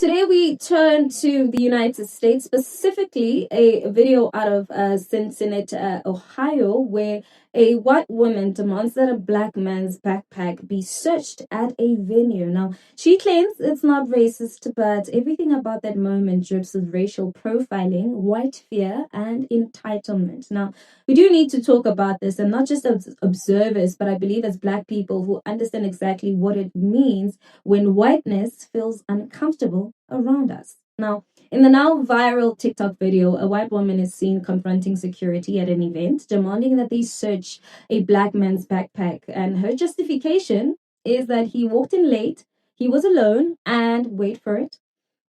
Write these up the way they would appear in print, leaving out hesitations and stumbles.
Today we turn to the United States, specifically a video out of Cincinnati, Ohio, where a white woman demands that a black man's backpack be searched at a venue. Now, she claims it's not racist, but everything about that moment drips with racial profiling, white fear, and entitlement. Now, we do need to talk about this, and not just as observers, but I believe as black people who understand exactly what it means when whiteness feels uncomfortable around us. Now, in the now viral TikTok video, a white woman is seen confronting security at an event, demanding that they search a black man's backpack. And her justification is that he walked in late, he was alone, and wait for it,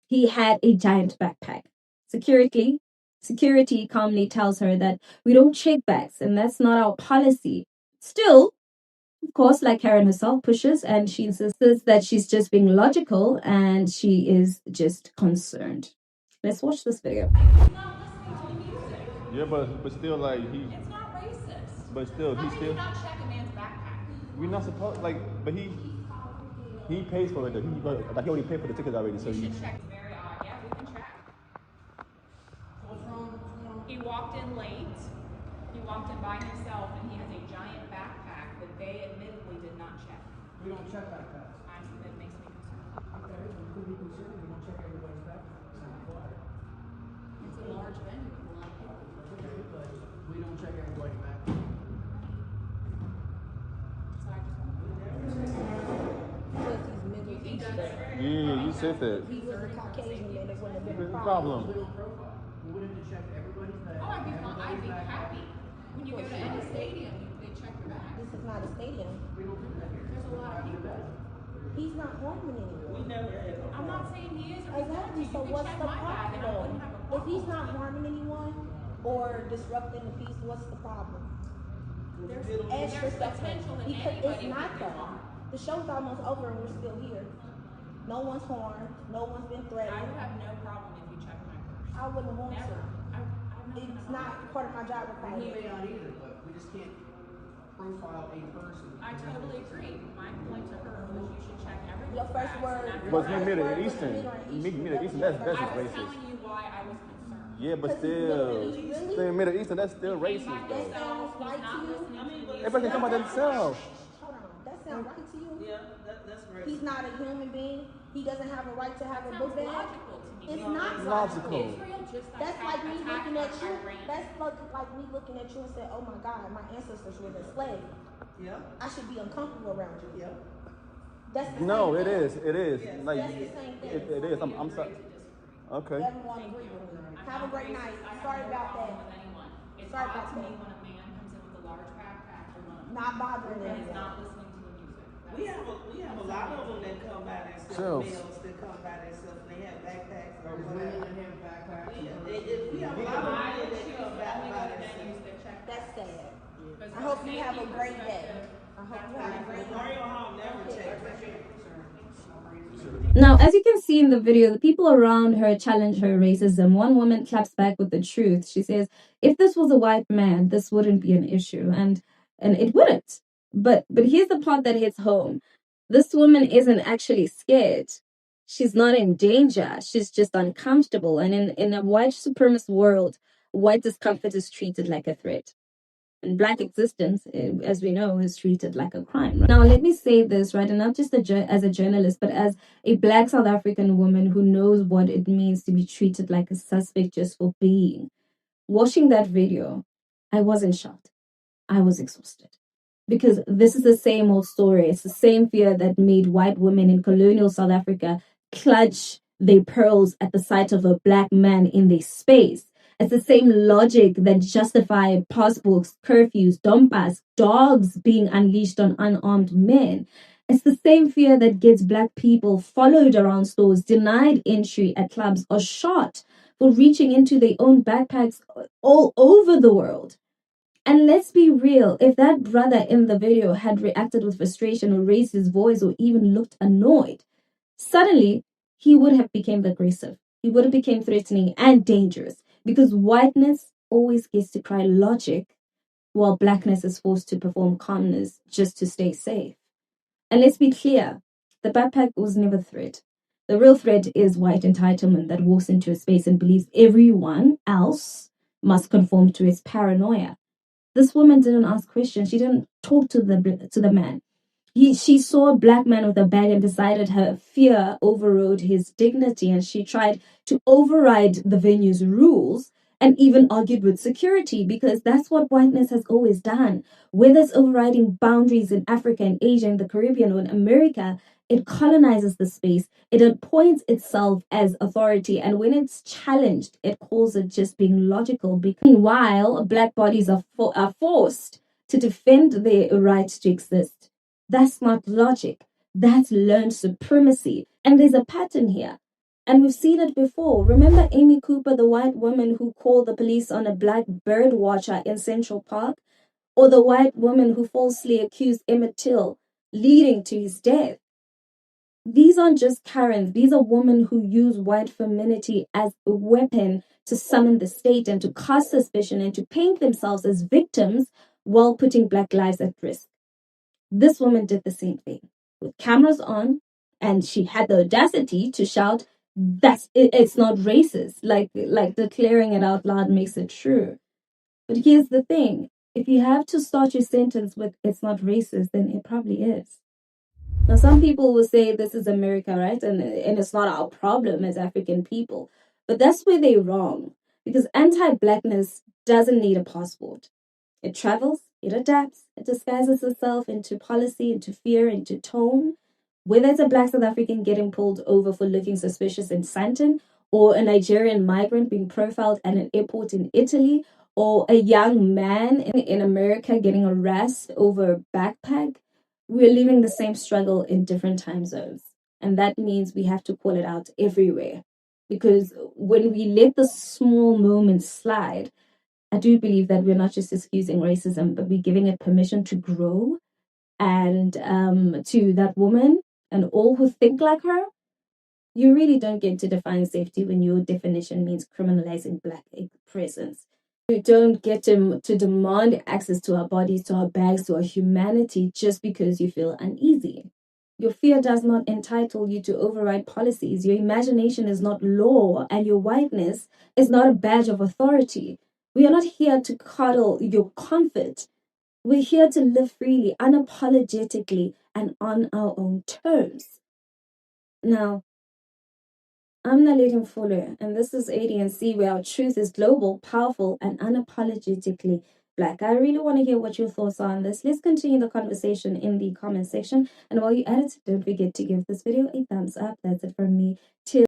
he had a giant backpack. Security calmly tells her that we don't check bags, and that's not our policy. Still, of course, like Karen herself pushes, and she insists that she's just being logical and she is just concerned. Let's watch this video. Yeah, but still, like It's not racist. but still, How he can still. you not check a man's backpack? We're not supposed but he pays for it. He already paid for the ticket already. So You should check. Very odd. Yeah, we can check. He walked in late. He walked in by himself, and he has a giant backpack that they admittedly did not check. We don't check backpacks. That makes me concerned. Okay, we could be concerned. We don't check everybody's backpack. It's not required. It's a large venue with a lot of people. Okay, but we don't check everybody's backpack. So I just want yeah, you said that. He was a Caucasian man, it wouldn't have been a Problem. problem. Little profile. We wouldn't have to check everybody's backpack. Oh, I'd be fine. I'd be happy. When you go to any stadium, they check your bag. This is not a stadium. We don't do that here. There's a lot of people. He's not harming anyone. I'm not saying he is or he's not. Exactly, You so can what's check the my bag and I wouldn't problem? have a If problem. he's not harming anyone or disrupting the peace, what's the problem? There's Extra stuff. potential that Because anybody it's not could be though. harmed. The show's almost over and we're still here. No one's harmed, no one's been I threatened. would have no problem if you checked my purse. I wouldn't want Never. to. I'm not It's gonna not part of my job And he may requirement. not either, but we just can't profile a person. I totally agree. My point to her was you should check everyone's Your first bags, word. and But your he first Middle word was Eastern. Middle Eastern. That's I just was racist. telling you why I was concerned. Yeah, but Because he's still, Middle East. still in Middle Eastern, that's still He racist came by though. himself. Sounds right He's not to you? listening to the Everybody can come by themselves. Hold on, that sounds right to you? Yeah, that's great. He's not a human being. He doesn't have a right to have a book Sounds bag. logical to me. It's not Logical. logical. Israel just That's like me attacked looking at you. Iran. That's like me looking at you and saying, "Oh my God, my ancestors were enslaved. Yeah, I should be uncomfortable around you." yeah. That's the No, same it thing. is. It is. Yes, Like That's the same thing. it is. I'm sorry. Okay. Everyone agree with me. Have a great night. I have Sorry no about problem that. with anyone. It's Sorry odd about to me that. when a man comes in with a large backpack Not bothering and is anyone. not listening to the music. We have a lot of them that come by themselves, Shells. males that come by themselves, and they have backpacks or There's women whatever. that have backpacks. We have a lot of men that come back by themselves. That's sad. I hope you have a great day. I hope you have a great day. Mario Hall never checks. Now, as you can see in the video, the people around her challenge her racism. One woman claps back with the truth. She says, if this was a white man, this wouldn't be an issue. And it wouldn't. But here's the part that hits home. This woman isn't actually scared. She's not in danger. She's just uncomfortable. And in a white supremacist world, white discomfort is treated like a threat. And black existence, as we know, is treated like a crime. Now, let me say this, right? And not just as a journalist, but as a black South African woman who knows what it means to be treated like a suspect just for being. Watching that video, I wasn't shocked. I was exhausted. Because this is the same old story. It's the same fear that made white women in colonial South Africa clutch their pearls at the sight of a black man in their space. It's the same logic that justify passports, curfews, dompas, dogs being unleashed on unarmed men. It's the same fear that gets black people followed around stores, denied entry at clubs, or shot for reaching into their own backpacks all over the world. And let's be real, if that brother in the video had reacted with frustration or raised his voice or even looked annoyed, suddenly he would have become aggressive. He would have become threatening and dangerous because whiteness always gets to cry logic while blackness is forced to perform calmness just to stay safe. And let's be clear, the backpack was never a threat. The real threat is white entitlement that walks into a space and believes everyone else must conform to its paranoia. This woman didn't ask questions. She didn't talk to the man. She saw a black man with a bag and decided her fear overrode his dignity, and she tried to override the venue's rules and even argued with security, because that's what whiteness has always done. Whether it's overriding boundaries in Africa and Asia and the Caribbean or in America, it colonizes the space. It appoints itself as authority, and when it's challenged, it calls it just being logical. Meanwhile, black bodies are forced to defend their right to exist. That's not logic. That's learned supremacy. And there's a pattern here. And we've seen it before. Remember Amy Cooper, the white woman who called the police on a black bird watcher in Central Park? Or the white woman who falsely accused Emmett Till, leading to his death? These aren't just Karens. These are women who use white femininity as a weapon to summon the state and to cast suspicion and to paint themselves as victims while putting black lives at risk. This woman did the same thing with cameras on, and she had the audacity to shout, it's not racist. Like declaring it out loud makes it true. But here's the thing. If you have to start your sentence with "it's not racist," then it probably is. Now, some people will say this is America, right? And it's not our problem as African people. But that's where they're wrong. Because anti-blackness doesn't need a passport. It travels, it adapts, it disguises itself into policy, into fear, into tone. Whether it's a black South African getting pulled over for looking suspicious in Sandton, or a Nigerian migrant being profiled at an airport in Italy, or a young man in America getting arrested over a backpack, we're living the same struggle in different time zones. And that means we have to call it out everywhere. Because when we let the small moments slide, I do believe that we're not just excusing racism, but we're giving it permission to grow. And to that woman and all who think like her, you really don't get to define safety when your definition means criminalizing black presence. You don't get to demand access to our bodies, to our bags, to our humanity just because you feel uneasy. Your fear does not entitle you to override policies. Your imagination is not law, and your whiteness is not a badge of authority. We are not here to coddle your comfort. We're here to live freely, unapologetically, and on our own terms. Now, I'm Naledi Mfoloe, and this is ADNC, where our truth is global, powerful, and unapologetically black. I really want to hear what your thoughts are on this. Let's continue the conversation in the comment section. And while you're at it, don't forget to give this video a thumbs up. That's it from me. Till